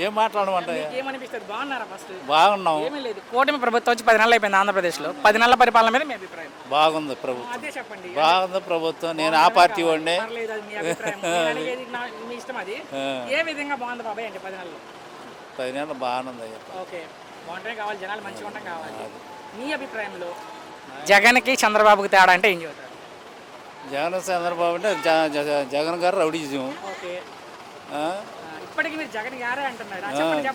ఏం మాట్లాడమంట. ఏమనిపిస్తుంది? బాగున్నారా? ఫస్ట్ బాగున్నాం. ఏమీ లేదు, కూటమి ప్రభుత్వం వచ్చి 10 నెలలు అయిపోయింది ఆంధ్రప్రదేశ్లో. 10 నెలల పరిపాలన మీద మీ అభిప్రాయం? బాగుంది ప్రభుత్వం. అదే చెప్పండి. బాగుంది ప్రభుత్వం. నేను ఆ పార్టీ వాడినే. పర్లేదు, అది మీ అభిప్రాయం. నేను అడిగేది మీ ఇష్టం. అది ఏ విధంగా బాగుంది బాబాయ్ అంటే 10 నెలలు? 10 నెలలు బాగుంది అయ్యా. ఓకే, బాగుంటే కావాలి, జనాలు మంచిగా ఉండటం కావాలి. మీ అభిప్రాయంలో జగన్కి చంద్రబాబుకి తేడా అంటే ఏం చెబుతారు? జగన్ చంద్రబాబు అంటే జగన్ గారు రౌడీజం. ఓకే, ఇప్పటికి మీరు జగన్ గారే అంటున్నారు.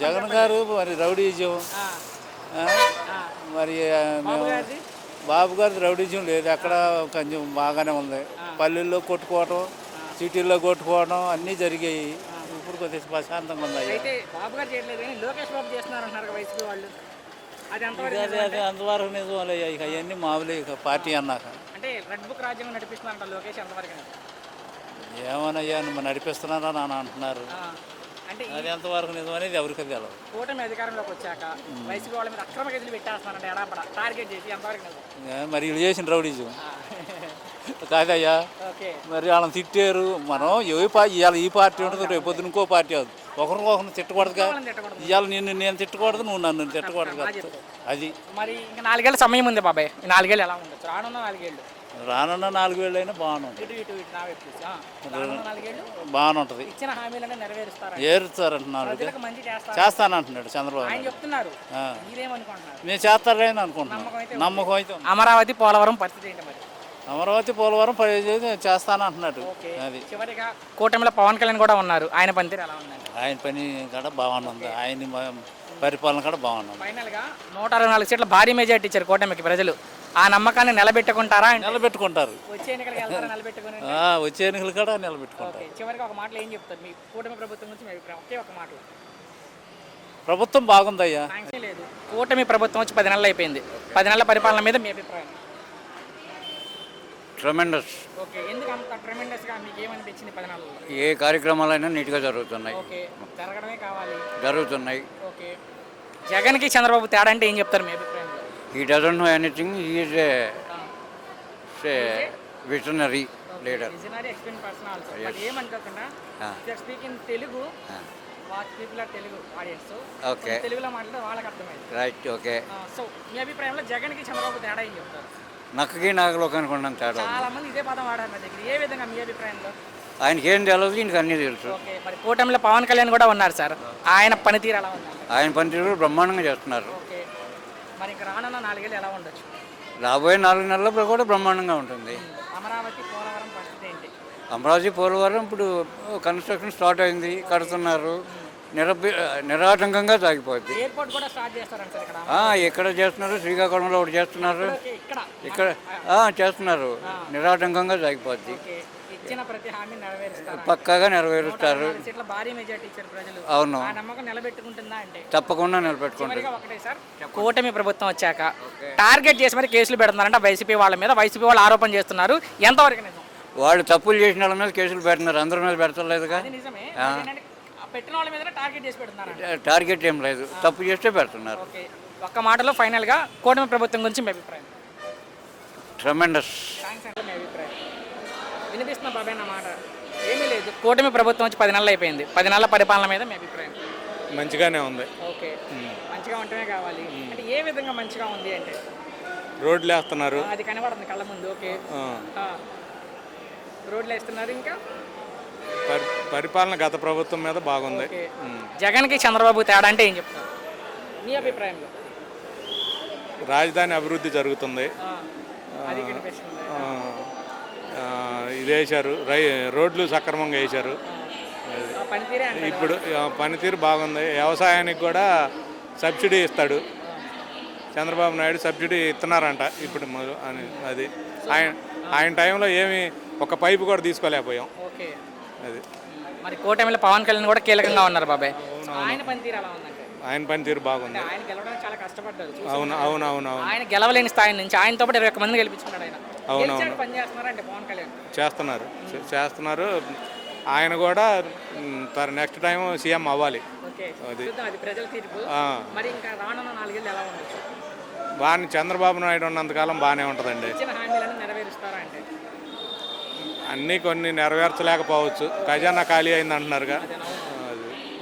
జగన్ గారు మరి రౌడీజం. మరి బాబు గారి రౌడీజం లేదు. అక్కడ కొంచెం బాగానే ఉంది. పల్లెల్లో కొట్టుకోవడం, సిటీల్లో కొట్టుకోవడం అన్నీ జరిగాయి. ఇప్పుడు కొద్దిగా ప్రశాంతంగా ఉంది. అయితే బాబు గారు చేయట్లేదు కానీ లోకేష్ బాబు చేస్తున్నారు అంటున్నారు వైసీపీ వాళ్ళు. అది అంతవరకు నిజం. ఇక అవన్నీ మామూలు ఇక పార్టీ అన్నాక. అంటే రెడ్ బుక్ రాజ్యాంగం నడిపిస్తున్నారంట లోకేష్, ఎంతవరకు? ఏమనయ్యా నువ్వు నడిపిస్తున్నారా అని అంటున్నారు. అంటే అది ఎంతవరకు నిజం అనేది ఎవరికి తెలియదు. కూటమి అధికారంలోకి వచ్చాక వైసీపీ వాళ్ళ మీద అక్రమ కేసులు పెట్టేస్తున్నారంటే ఎడాపడ టార్గెట్ చేసి, ఎంతవరకు నిజం? మరి వీళ్ళు చేసిన రౌడీజం కాదయ్యా. మరి వాళ్ళని తిట్టారు. మనం ఇవాళ ఈ పార్టీ ఉండదు, రేపు పొద్దున ఇంకో పార్టీ అవుతుంది. ఒకరికొకరిని తిట్టకూడదుగా. ఇవాళ నేను తిట్టకూడదు, నువ్వు నన్ను తిట్టకూడదు కదా. అది మరి ఇంకా 4 ఏళ్ళ సమయం ఉంది బాబాయ్. ఈ 4 ఏళ్ళు ఎలా ఉండొచ్చు? రానున్న 4 ఏళ్ళు, రానున్న 4 ఏళ్ళు అయినా బాగానే బాగానే ఉంటుంది. ఇచ్చిన హామీలను నెరవేరుస్తారు, ఏరుస్తారంటున్నారు. చేస్తానంటున్నాడు చంద్రబాబు. నేను చేస్తారని అనుకుంటున్నాను. నమ్మకం అయితే. అమరావతి పోలవరం పరిస్థితి ఏంటి మరి? అమరావతి పోలవరం చేస్తానంటున్నాడు. అది చివరిగా కూటమిలో పవన్ కళ్యాణ్ కూడా ఉన్నారు. ఆయన పనితీరు ఎలా ఉందండి? ఆయన పని కూడా బాగుంది. ఆయన పరిపాలన కూడా బాగుంది. ఫైనల్ గా 164 సీట్ల భారీ మెజార్టీ ఇచ్చారు కూటమికి ప్రజలు. ఆ నమ్మకాన్ని నిలబెట్టుకుంటారా? నిలబెట్టుకుంటారు. వచ్చే ఎన్నికలు కూడా నిలబెట్టుకుంటారు. చివరికి ఒక మాటలో ఏం చెప్తారు మీ కూటమి ప్రభుత్వం గురించి? మీ అభిప్రాయం ఒకే ఒక మాటలో. ప్రభుత్వం బాగుందయ్యా. లేదు, కూటమి ప్రభుత్వం వచ్చి 10 నెలలు అయిపోయింది. 10 నెలల పరిపాలన మీద మీ అభిప్రాయం? ట్రెమెండస్. ఓకే, ఎందుకు అంత ట్రెమెండస్గా మీకు ఏమనిపించింది 10 నెలల్లో? ఏ కార్యక్రమాలైనా నీట్గా జరుగుతున్నాయి. ఓకే, జరగడమే కావాలి. జరుగుతున్నాయి. ఓకే, జగన్కి చంద్రబాబు తేడా అంటే ఏం చెప్తారు మీ అభిప్రాయంలో? He doesn't know anything. He is a visionary leader. Visionary experience person also. But ఏమనుకోకుండా speak in Telugu. People are Telugu audience. Okay, తెలుగులో మాట్లాడితే వాళ్ళకి అర్థమైంది. రైట్. ఓకే, సో మీ అభిప్రాయంలో జగన్కి చంద్రబాబు తేడా ఏం చెప్తారు? నక్కకి నాగలోకి అనుకున్నాను తేడా. చాలా మంది ఇదే పదం వాడారు నా దగ్గర. ఏ విధంగా మీ అభిప్రాయంలో? ఆయనకి ఏం తెలియదు, ఇంక అన్నీ తెలుసు. ఓకే, మరి కూటమిలో పవన్ కళ్యాణ్ కూడా ఉన్నారు సార్. ఆయన పనితీరు ఎలా ఉంది? ఆయన పనితీరు బ్రహ్మాండంగా చేస్తున్నారు. ఓకే, మరి ఇంకా రానున్న 4 ఏళ్ళు ఎలా ఉండొచ్చు? రాబోయే 4 నెలల్లో కూడా బ్రహ్మాండంగా ఉంటుంది. అమరావతి పోలవరం పరిస్థితి ఏంటి? అమరావతి పోలవరం ఇప్పుడు కన్స్ట్రక్షన్ స్టార్ట్ అయింది, కడుతున్నారు. నిరాటంకంగా సాగిపోద్ది. ఎయిర్పోర్ట్ కూడా స్టార్ట్ చేస్తారంట ఇక్కడ. ఎక్కడ చేస్తున్నారు? శ్రీకాకుళంలో ఒకటి చేస్తున్నారు. ఇక్కడ చేస్తున్నారు. నిరాటంకంగా సాగిపోద్ది. ఇచ్చిన ప్రతి హామీ నెరవేరుస్తారు, పక్కాగా నెరవేరుస్తారు. భారీ మెజార్టీ ఇచ్చారు ప్రజలు. అవును, నమ్మకం నిలబెట్టుకుంటుందా అంటే? తప్పకుండా నిలబెట్టుకుంటారు. ఒకటే సార్, కూటమి ప్రభుత్వం వచ్చాక టార్గెట్ చేసి మరి కేసులు పెడుతున్నారంట వైసీపీ వాళ్ళ మీద. వైసీపీ వాళ్ళు ఆరోపణ చేస్తున్నారు, ఎంతవరకు నిజం? వాళ్ళు తప్పులు చేసిన వాళ్ళ మీద కేసులు పెడుతున్నారు, అందరి మీద పెడతలేదుగా. నిజమే, పెట్టిన వాళ్ళ మీద టార్గెట్ చేసి పెడుతున్నారు. టార్గెట్ ఏం లేదు, తప్పు చేస్తే పెడుతున్నారు. ఒక్క మాటలో ఫైనల్గా కూటమి ప్రభుత్వం గురించి మీ అభిప్రాయం? ట్రెమెండస్. మీ అభిప్రాయం వినిపిస్తున్నా బాబాయ్ నా మాట? ఏమీ లేదు, కూటమి ప్రభుత్వం వచ్చి 10 నెలలు అయిపోయింది. 10 నెలల పరిపాలన మీద మీ అభిప్రాయం? మంచిగానే ఉంది. ఓకే, మంచిగా ఉంటేనే కావాలి. అంటే ఏ విధంగా మంచిగా ఉంది అంటే? రోడ్లు వేస్తున్నారు, అది కనబడుతుంది కళ్ళ ముందు. ఓకే, రోడ్లు వేస్తున్నారు. ఇంకా పరిపాలన గత ప్రభుత్వం మీద బాగుంది. జగన్కి చంద్రబాబు తేడా అంటే ఏం చెప్తారు మీ అభిప్రాయంలో? రాజధాని అభివృద్ధి జరుగుతుంది. ఇది వేశారు, రోడ్లు సక్రమంగా వేశారు. ఇప్పుడు పనితీరు బాగుంది. వ్యవసాయానికి కూడా సబ్సిడీ ఇస్తాడు చంద్రబాబు నాయుడు. సబ్సిడీ ఇస్తున్నారంట ఇప్పుడు అని. అది ఆయన టైంలో ఏమి ఒక పైపు కూడా తీసుకోలేకపోయాం. అది మరి కూటమిలో పవన్ కళ్యాణ్ కూడా కీలకంగా ఉన్నారు బాబాయ్. ఆయన పనితీరు ఎలా ఉందంటే? ఆయన పనితీరు బాగుంది. ఆయన గెలవడానికి చాలా కష్టపడ్డారు. అవును. ఆయన గెలవలేని స్థాయి నుంచి ఆయనతో పాటు 21 మందిని గెలిపించుకున్నాడు ఆయన. పని చేస్తున్నారంటే పవన్ కళ్యాణ్ చేస్తున్నారు. ఆయన కూడా నెక్స్ట్ టైం సీఎం అవ్వాలి. అది ప్రజల తీర్పు. మరి ఇంకా రానున్న 4 ఏళ్ళు ఎలా ఉండొచ్చు? బాగా చంద్రబాబు నాయుడు ఉన్నంతకాలం బాగానే ఉంటుందండి. ఇచ్చిన హామీలను నెరవేరుస్తారా అంటే? అన్నీ కొన్ని నెరవేర్చలేకపోవచ్చు, ఖజానా ఖాళీ అయింది అంటున్నారుగా.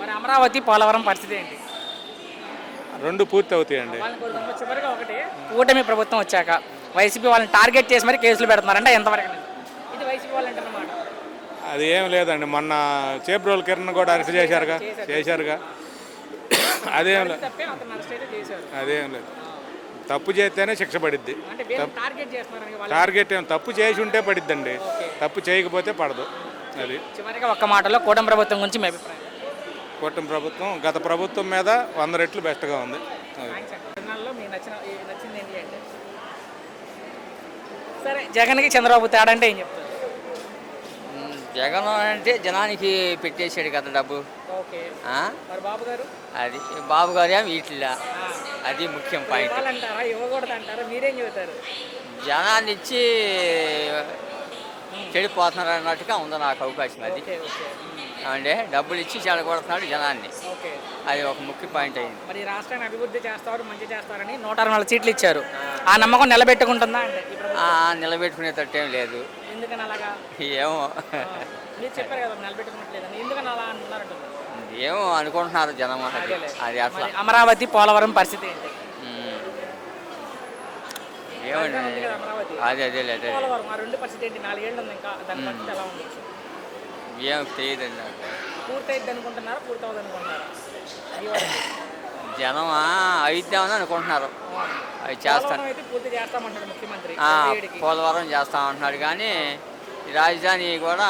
మరి అమరావతి పోలవరం పరిస్థితి ఏంటి? రెండు పూర్తి అవుతాయండి. వాళ్ళని కోరుకుంటున్నాం. చివరిగా ఒకటి, కూటమి ప్రభుత్వం వచ్చాక వైసీపీ వాళ్ళని టార్గెట్ చేసి మరి కేసులు పెడుతున్నారంటే ఎంతవరకు నిజం? ఇది వైసీపీ వాళ్ళు అంటున్నమాట. అది ఏం లేదండి, మొన్న చేబ్రోల్ కిరణ్ కూడా అరెస్ట్ చేశారుగా. అదేం లేదు, తప్పే అతను అరెస్ట్ అయితే చేశారు. అదేం లేదు. తప్పు చేస్తేనే శిక్ష పడిద్ది. అంటే వీళ్ళని టార్గెట్ చేస్తున్నారని వాళ్ళు. టార్గెట్ ఏం తప్పు చేసి ఉంటే పడిద్దండి, తప్పు చేయకపోతే పడదు. అది చివరిగా ఒక్క మాటలో కూటమి ప్రభుత్వం గురించి మీ అభిప్రాయం? కూటమి ప్రభుత్వం గత ప్రభుత్వం మీద 100 రెట్లు బెస్ట్గా ఉంది. అది తెలంగాణలో మీకు నచ్చింది ఏంటి అంటే? సరే, జగన్కి చంద్రబాబు తేడా అంటే ఏం చెప్తారు? జగన్ అంటే జనానికి పెట్టేశాడు కదా డబ్బు. ఓకే. ఆ? మరి బాబు గారు? అది బాబు గారు ఏమి వీటిలా, అది ముఖ్యం పాయింట్. ఇవ్వాలంటారా, ఇవ్వకూడదు అంటారా? మీరేం చెబుతారు? జనాన్ని ఇచ్చి చెడిపోతున్నారు అన్నట్టుగా ఉంది నాకు అవకాశం. అది ఓకే, ఓకే. అంటే డబ్బులు ఇచ్చి చెడగొడుతున్నాడు జనాన్ని, ఓకే. అది ఒక ముఖ్య పాయింట్ అయింది. మరి ఈ రాష్ట్రాన్ని అభివృద్ధి చేస్తారు, మంచి చేస్తారని 164 సీట్లు ఇచ్చారు. ఆ నమ్మకం నిలబెట్టుకుంటుందా అంటే ఈ ప్రభుత్వం? నిలబెట్టుకునేటట్టేం లేదు. ఎందుకని అలాగా? ఏమో మీరు చెప్పారు కదా నిలబెట్టుకున్నట్లేదని, ఎందుకని అలా అంటున్నారంటున్నారు? ఏమో అనుకుంటున్నారు జనం. అది అట్లా. మరి అమరావతి పోలవరం పరిస్థితి ఏంటి? ఏమండి ఉంది కదా అమరావతి, అదే పోలవరం, ఆ రెండు పరిస్థితి ఏంటి? 4 ఏళ్ళు ఉంది ఇంకా, దాని పరిస్థితి ఎలా ఉంది? ఏం తెలియదండి నాకు. పూర్తయిద్ది అనుకుంటున్నారా, పూర్తవుద్ది అనుకుంటున్నారా? జనం అయిద్దామని అనుకుంటున్నారు. అవి చేస్తాను, పోలవరం అయితే పూర్తి చేస్తామంటాడు ముఖ్యమంత్రి. పోలవరం చేస్తామంటున్నాడు, కానీ ఈ రాజధాని కూడా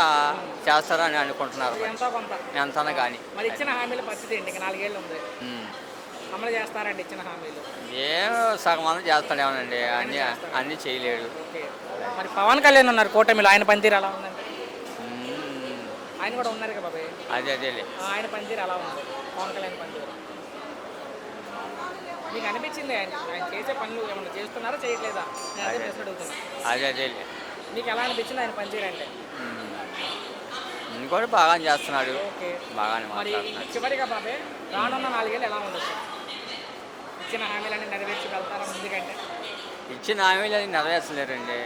చేస్తారని అనుకుంటున్నారు. ఎంతో కొంత ఎంతనా కానీ. మరి ఇచ్చిన హామీల పరిస్థితి ఏంటి? ఇంకా 4 ఏళ్ళు ఉంది, అమలు చేస్తారండి ఇచ్చిన హామీలు? ఏం సగం మంది చేస్తాడేమోనండి, అన్నీ చేయలేడు. ఓకే. మరి పవన్ కళ్యాణ్ ఉన్నారు కూటమిలో, ఆయన పనితీరు ఎలా ఉందండి? ఆయన కూడా ఉన్నారు కదా బాబాయ్. అదేలే. ఆయన పనితీరు ఎలా ఉంది? పవన్ కళ్యాణ్ పనితీరు మీకు అనిపించింది? ఆయన చేసే పనులు ఏమన్నా చేస్తున్నారా, చేయట్లేదా? నేను అదే ప్రశ్న అడుగుతున్నా. అదేలే. మీకు ఎలా అనిపించింది ఆయన పనితీరు అంటే? కూడా బాగానే చేస్తున్నాడు. ఓకే. బాగానే మరి మాట్లాడుతున్నాడు. చివరిగా బాబాయ్, రానున్న 4 ఏళ్ళు ఎలా ఉండొచ్చు? ఇచ్చిన హామీలన్నీ నెరవేర్చి వెళ్తారా ముందుకంటే? ఇచ్చిన హామీలు అది నెరవేర్చలేరండి.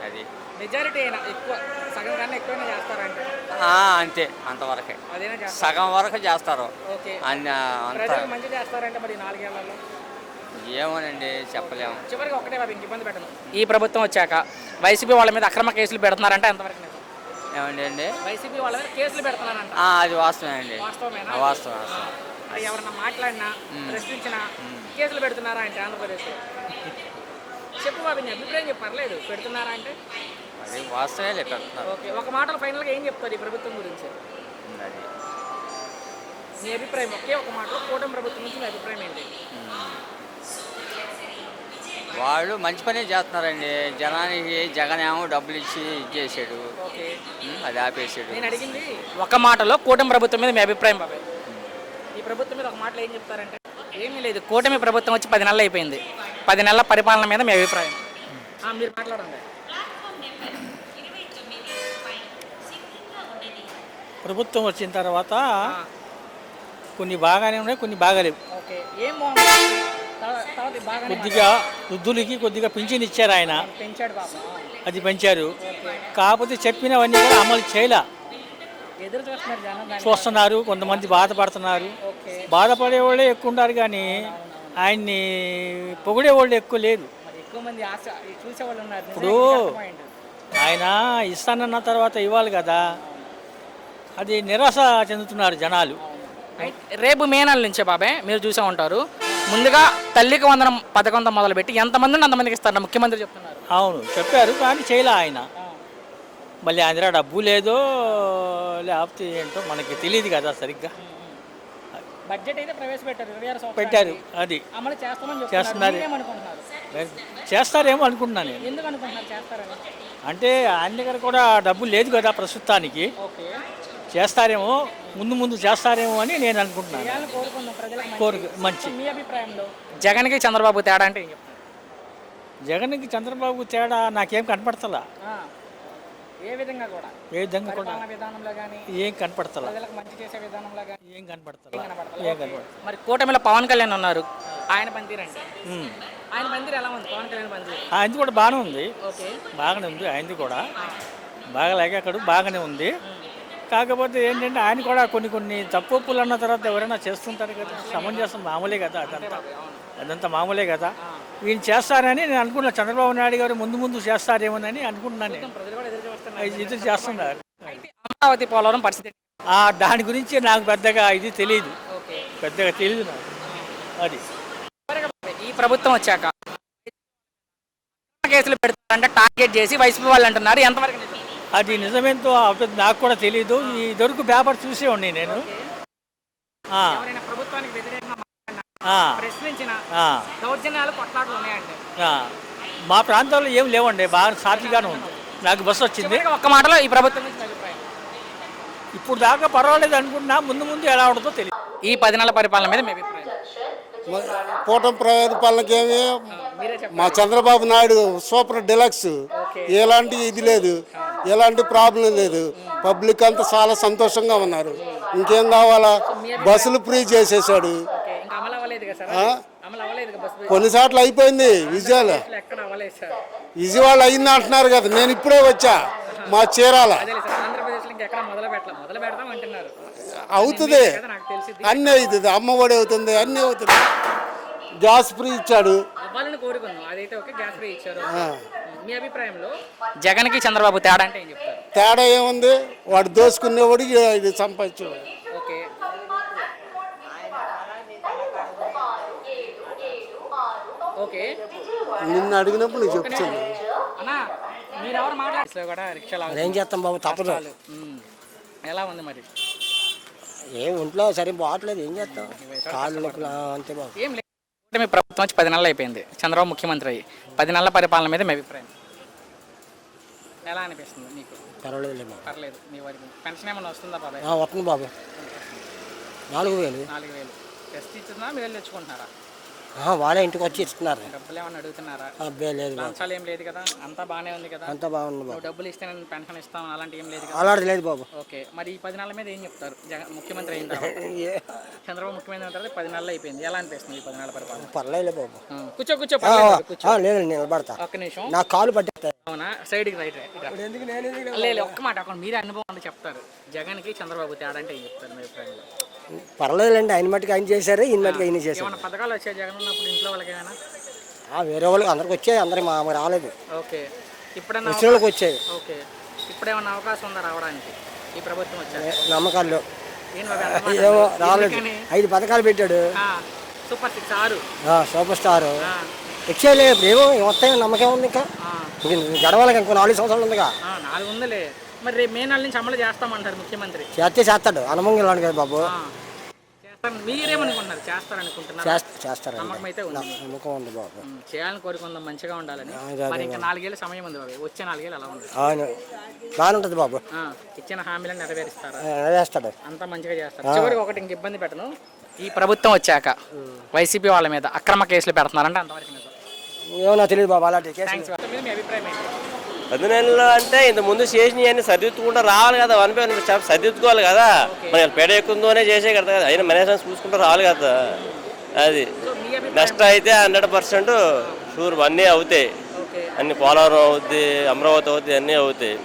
అది మెజారిటీ అయినా ఎక్కువ, సగం కన్నా ఎక్కువైనా చేస్తారంటే? అంతే, అంతవరకే. అదేనా చేస్తారు? సగం వరకు చేస్తారు. ఓకే. అంత ప్రజలకు మంచి చేస్తారంటే మరి 4 ఏళ్లలో? ఏమోనండి, చెప్పలేము. చివరికి ఒకటే బాబు, ఇంక ఇబ్బంది పెట్టను. ఈ ప్రభుత్వం వచ్చాక వైసీపీ వాళ్ళ మీద అక్రమ కేసులు పెడుతున్నారంటే ఎంతవరకు నిజం? ఏమండి అండి, వైసీపీ వాళ్ళ మీద కేసులు పెడుతున్నారంట. అది వాస్తవమే అండి. వాస్తవమేనా? వాస్తవం. ఎవరన్నా మాట్లాడినా, ప్రశ్నించినా కేసులు పెడుతున్నారా అంటే ఆంధ్రప్రదేశ్లో? చెప్పు బాబు, నీ అభిప్రాయం చెప్పు, పర్లేదు. పెడుతున్నారా అంటే? అది వాస్తవమే పెడుతున్నారు. ఓకే. ఒక మాటలో ఫైనల్గా ఏం చెప్తారు ఈ ప్రభుత్వం గురించి? అది మీ అభిప్రాయం ఒకే ఒక మాటలో కూటమి ప్రభుత్వం నుంచి మీ అభిప్రాయం ఏంటి? వాళ్ళు మంచి పనే చేస్తున్నారండి. జనానికి జగన్ ఏమో డబ్బులు ఇచ్చి ఇచ్చేసాడు, ఓకే. అది ఆపేసాడు. నేను అడిగింది ఒక మాటలో కూటమి ప్రభుత్వం మీద మీ అభిప్రాయం బాబాయ్. ఈ ప్రభుత్వం మీద ఒక మాటలో ఏం చెప్తారంటే? ఏమీ లేదు, కూటమి ప్రభుత్వం వచ్చి 10 నెలలు అయిపోయింది. 10 నెలల పరిపాలన మీద మీ అభిప్రాయం? మీరు మాట్లాడండి. ప్రభుత్వం వచ్చిన తర్వాత కొన్ని బాగానే ఉన్నాయి, కొన్ని బాగాలేవు. ఓకే. ఏం బాగుంది? కొద్దిగా వృద్ధులకి కొద్దిగా పింఛన్ ఇచ్చారు ఆయన, పెంచాడు పాపం. అది పెంచారు. కాకపోతే చెప్పినవన్నీ కూడా అమలు చేయలే. ఎదురు చూస్తున్నారు జనం దాన్ని. చూస్తున్నారు, కొంతమంది బాధపడుతున్నారు. ఓకే. బాధపడే వాళ్ళే ఎక్కువ ఉన్నారు, కానీ ఆయన్ని పొగిడే వాళ్ళు ఎక్కువ లేదు. మరి ఎక్కువ మంది ఆశ చూసేవాళ్ళు ఉన్నారు. ఇప్పుడు ఆయన ఇస్తానన్న తర్వాత ఇవ్వాలి కదా, అది నిరాశ చెందుతున్నారు జనాలు. రేపు మే నెల నుంచే బాబాయ్ మీరు చూసే ఉంటారు, ముందుగా తల్లికి వందనం పథకంతో మొదలుపెట్టి ఎంతమంది అంతమందికి ఇస్తారు ముఖ్యమంత్రి చెప్తున్నారు. అవును, చెప్పారు, కానీ చేయలే ఆయన. మళ్ళీ ఆయన డబ్బు లేదో లేకపోతే ఏంటో మనకి తెలియదు కదా సరిగ్గా. బడ్జెట్ అయితే ప్రవేశపెట్టారు, 26 సంవత్సరాలు పెట్టారు, అది అమలు చేస్తామని చేస్తున్నారు. చేస్తారేమో అనుకుంటున్నాను నేను. ఎందుకు అనుకుంటున్నారు చేస్తారని? అంటే ఆయన దగ్గర కూడా డబ్బు లేదు కదా ప్రస్తుతానికి. ఓకే. చేస్తారేమో, ముందు చేస్తారేమో అని నేను అనుకుంటున్నాను. మంచి. మీ అభిప్రాయంలో జగన్కి చంద్రబాబు తేడా అంటే ఏం చెప్తారు? జగన్కి చంద్రబాబు తేడా నాకేం కనపడతలా. ఏ విధంగా కూడా? ఏ విధంగా కూడా విధానంలో కానీ ఏం కనపడతలా. ప్రజలకు మంచి చేసే విధానంలో కానీ ఏం కనపడతలా. మరి కూటమిలో పవన్ కళ్యాణ్ ఉన్నారు, ఆయన పనితీరు అంటే? ఆయన పనితీరు ఎలా ఉంది? పవన్ కళ్యాణ్ పనితీరు ఆయనది కూడా బాగానే ఉంది. ఓకే. బాగానే ఉంది, ఆయనది కూడా బాగా లేక అక్కడ బాగానే ఉంది. కాకపోతే ఏంటంటే ఆయన కూడా కొన్ని తప్పులు అన్న తర్వాత ఎవరైనా చేస్తుంటారు కదా, సమంజసం మామూలే కదా, అదంతా మామూలే కదా. ఈయన చేస్తారని నేను అనుకున్నాను, చంద్రబాబు నాయుడు గారు ముందు చేస్తారేమోనని అనుకుంటున్నాను నేను. ఎదురు చేస్తున్నారు. అమరావతి పోలవరం పరిస్థితి దాని గురించి నాకు పెద్దగా తెలియదు నాకు అది. ఈ ప్రభుత్వం వచ్చాక కేసులు పెడతారంటే టార్గెట్ చేసి వైసీపీ వాళ్ళు అంటున్నారు, ఎంతవరకు నిజం? అది నిజమేంతో నాకు కూడా తెలియదు. ఈ దొరుకు పేపర్ చూసేవాడిని నేను. ఎవరైనా ప్రభుత్వానికి వ్యతిరేకంగా ప్రశ్నించిన దౌర్జన్యాలు కొట్లాటలు ఉన్నాయండి. మా ప్రాంతంలో ఏం లేవండి, బాగా సాఫీగానే ఉంది. నాకు బస్సు వచ్చింది. ఒక్క మాటలో ఈ ప్రభుత్వం గురించి మీ అభిప్రాయం? ఇప్పుడు దాకా పర్వాలేదు అనుకుంటున్నా, ముందు ఎలా ఉంటుందో తెలియదు. ఈ 10 నెలల పరిపాలన మీద మీ అభిప్రాయం? కూటమి పరిపాలనకేమి మా చంద్రబాబు నాయుడు సూపర్ డిలక్స్, ఎలాంటి ఇది లేదు, ఎలాంటి ప్రాబ్లం లేదు. పబ్లిక్ అంతా చాలా సంతోషంగా ఉన్నారు. ఇంకేం కావాలా? బస్సులు ఫ్రీ చేసేసాడు. కొన్నిసార్లు అయిపోయింది. విజయవాడ అయింది అంటున్నారు కదా, నేను ఇప్పుడే వచ్చా మా చీరాల. అవుతుంది, అన్నీ అవుతుంది. అమ్మఒడి అవుతుంది, అన్నీ అవుతుంది. గ్యాస్ ఫ్రీ ఇచ్చాడు. జగన్ కి చంద్రబాబు తేడా అంటే ఏం చెప్తారు? తేడా ఏముంది? వాడు దోసుకునేవాడికి ఇది సంపాదించేవాడు. నిన్ను అడిగినప్పుడు నువ్వు చెప్తాను. ఏం చేస్తాం బాబు, తప్పదు. ఎలా ఉంది మరి? ఏం ఒంట్లో సరే బాగట్లేదు, ఏం చేస్తాం, కాళ్ళు నొప్పులు అంతే బాబు. ఏం లేదు. మీ ప్రభుత్వం వచ్చి 10 నెలలు అయిపోయింది, చంద్రబాబు ముఖ్యమంత్రి అయ్యి. 10 నెలల పరిపాలన మీద మీ అభిప్రాయం ఎలా అనిపిస్తుంది మీకు? పర్వాలేదు బాబు. పర్లేదు. మీ వారికి పెన్షన్ ఏమైనా వస్తుందా బాబాయ్? వస్తుంది బాబు. 4000. 4000 టెస్ట్ ఇచ్చిందా, మీరు వెళ్ళి తెచ్చుకుంటున్నారా? వాళ్ళే ఇంటికి వచ్చి ఇస్తున్నారు. డబ్బులు ఏమన్నా అడుగుతున్నారా? లేదు, లంచాలు ఏం లేదు కదా, అంతా బాగానే ఉంది కదా? అంతా బాగుంది బాబు. డబ్బులు ఇస్తే నేను పెన్షన్ ఇస్తాను అలాంటి ఏం లేదు కదా? అలాంటి లేదు బాబు. ఓకే, మరి ఈ 10 నెలల మీద ఏం చెప్తారు? ముఖ్యమంత్రి అయిన తర్వాత చంద్రబాబు ముఖ్యమంత్రి అయిన తర్వాత 10 నెలలు అయిపోయింది, ఎలా అనిపిస్తుంది ఈ 10 నెలల పరిపాలన? పర్లేదు బాబు. కూర్చో. లేదు నిలబడతా. ఒక్క నిమిషం. నా కాలు పట్టేస్తా. అవునా? సైడ్కి రైట్. లేదు, ఒక్క మాట, మీరే అనుభవం చెప్తారు. జగన్కి చంద్రబాబు తేడా అంటే ఏం చెప్తారు మీ అభిప్రాయంలో? పర్లేదులేండి, ఆయన మట్టుకు ఆయన చేశారు, ఈయన మట్టుకు ఆయన చేశారు. ఏమైనా పథకాలు వచ్చాయి జగన్ ఉన్నప్పుడు ఇంట్లో వాళ్ళకి? ఏమైనా వేరే వాళ్ళకి అందరికి వచ్చాయి, అందరికి మా రాలేదు. ఓకే, ఇప్పుడన్నా వచ్చిన వాళ్ళకి వచ్చాయి. ఓకే, ఇప్పుడేమన్నా అవకాశం ఉందా రావడానికి ఈ ప్రభుత్వం వచ్చాక? నమ్మకాల్లో ఏమో రాలేదు. 5 పథకాలు పెట్టాడు. సూపర్ 6 సూపర్ స్టార్ వచ్చేయలే. ఇప్పుడు ఏమో వస్తాయో నమ్మకం ఉంది. ఇంకా గడవాలకి ఇంకో 4 సంవత్సరాలు ఉందిగా. 4 ఉందిలే. మరి రేపు మే 4 నుంచి అమలు చేస్తామంటారు ముఖ్యమంత్రి. చేస్తాడు, అనుభవం ఇలాంటి కదా బాబు. మీరేమనుకుంటున్నారు? చేస్తారనుకుంటున్నారు? చేస్తారు, నమ్మకం అయితే ఉంది. నమ్మకం ఉంది బాబు. చేయాలని కోరుకుందాం, మంచిగా ఉండాలని. మరి ఇంకా 4 ఏళ్ళ సమయం ఉంది బాబు, వచ్చే 4 ఏళ్ళు ఎలా ఉంది? బాగానే ఉంటుంది బాబు. ఇచ్చిన హామీలను నెరవేరుస్తారా? నెరవేరుస్తాడు, అంతా మంచిగా చేస్తారు. చివరికి ఒకటి ఇంక ఇబ్బంది పెట్టను, ఈ ప్రభుత్వం వచ్చాక వైసీపీ వాళ్ళ మీద అక్రమ కేసులు పెడుతున్నారంటే అంతవరకు నిజం? ఏమో నాకు తెలియదు బాబు అలాంటి కేసు. మీ అభిప్రాయం ఏంటి? 10 నెలలు అంటే ఇంత ముందు చేసినవి అన్ని సరిదిద్దుకుంటూ రావాలి కదా. సరిదిద్దుకోవాలి కదా. మన పేడ ఎక్కువనే చేసే కదా, అయినా మేనేజ్మెంట్ చూసుకుంటూ రావాలి కదా. అది నెక్స్ట్ అయితే 100% షూర్ అన్నీ అవుతాయి. అన్ని పోలవరం అవుద్ది, అమరావతి అవుద్ది, అన్నీ అవుతాయి.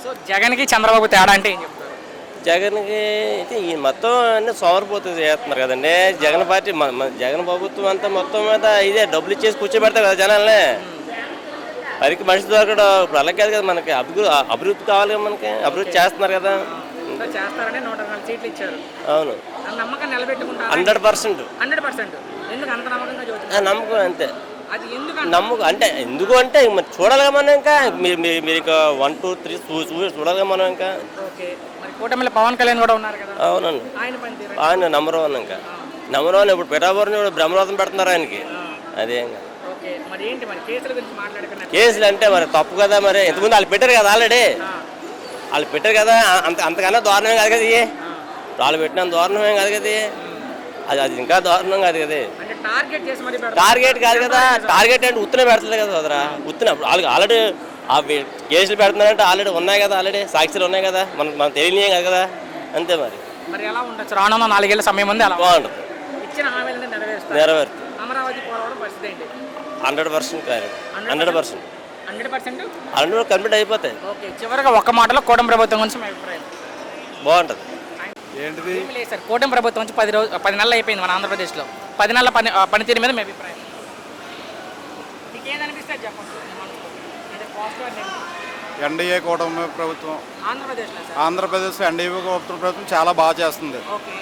సో జగన్కి చంద్రబాబు తేడా అంటే ఏం చెప్తారు? జగన్కి అయితే ఈ మొత్తం అన్నీ సోమరిపోతుంది చేస్తున్నారు కదండి. జగన్ పార్టీ జగన్ ప్రభుత్వం అంతా మొత్తం మీద ఇదే డబ్బులు ఇచ్చేసి కూర్చోబెడతారు కదా జనాలనే. పరికి మనిషి దొరకడం ఇప్పుడు అలాగే కాదు కదా. మనకి అభివృద్ధి కావాలి కదా, మనకి అభివృద్ధి చేస్తున్నారు కదా. చేస్తారని 104 సీట్లు ఇచ్చారు. అవును, నమ్మకం నిలబెట్టుకుంటారు 100%. 100%. ఎందుకు అంత నమ్మకంగా చెబుతున్నారు? నమ్మకం అంతే. అది ఎందుకు నమ్మకం అంటే ఎందుకు అంటే మరి చూడాలిగా మనం. ఇంకా మీరు ఇంకా 1, 2, 3 చూడాలిగా మనం ఇంకా. ఓకే, మరి కూటమిలో పవన్ కళ్యాణ్ కూడా ఉన్నారు కదా. అవునండి, ఆయన నెంబర్ 1. ఇంకా నెంబర్ 1. ఇప్పుడు పిఠాపురం ఇప్పుడు బ్రహ్మరథం పెడుతున్నారు ఆయనకి. అదేం కాదు. కేసులు అంటే మరి తప్పు కదా. మరి ఇంతకుముందు వాళ్ళు పెట్టారు కదా, ఆల్రెడీ వాళ్ళు పెట్టారు కదా. అంతకన్నా దారుణమే కాదు కదా ఇది. వాళ్ళు పెట్టిన దారుణమే కాదు కదా అది ఇంకా దారుణం కాదు కదా. టార్గెట్ కాదు కదా. టార్గెట్ అంటే ఉత్తనే పెడతలేదు కదా సోదరా. ఉత్తనే వాళ్ళకి ఆల్రెడీ ఆ కేసులు పెడుతున్నారంటే ఆల్రెడీ ఉన్నాయి కదా. ఆల్రెడీ సాక్షులు ఉన్నాయి కదా. మనం తెలియనియం కాదు కదా. అంతే. మరి ఎలా ఉండొచ్చు? రానున్న 4 ఏళ్ళ సమయం ఉంది, బాగుంటుంది. ఇచ్చిన హామీలను నెరవేరుతుంది. అమరావతి పోలవరం పరిస్థితి ఏంటి? 100% కాదు. 100% 100% కంప్లీట్ అయిపోతాయి. ఓకే, చివరిగా ఒక్క మాటలో కూటమి ప్రభుత్వం గురించి మీ అభిప్రాయం? బాగుంటుంది. ఏంటిది ఏమీ లేదు సార్, కూటమి ప్రభుత్వం వచ్చి 10 నెలలు అయిపోయింది మన ఆంధ్రప్రదేశ్లో. 10 నెలల పనితీరు మీద మీ అభిప్రాయం మీకు ఏదనిపిస్తే చెప్పండి. అంటే పాజిటివ్ అంటే ఎన్డీఏ కూటమి ప్రభుత్వం ఆంధ్రప్రదేశ్లో సార్. ఆంధ్రప్రదేశ్ ఎన్డీఏ కూటమి ప్రభుత్వం చాలా బాగా చేస్తుంది. ఓకే.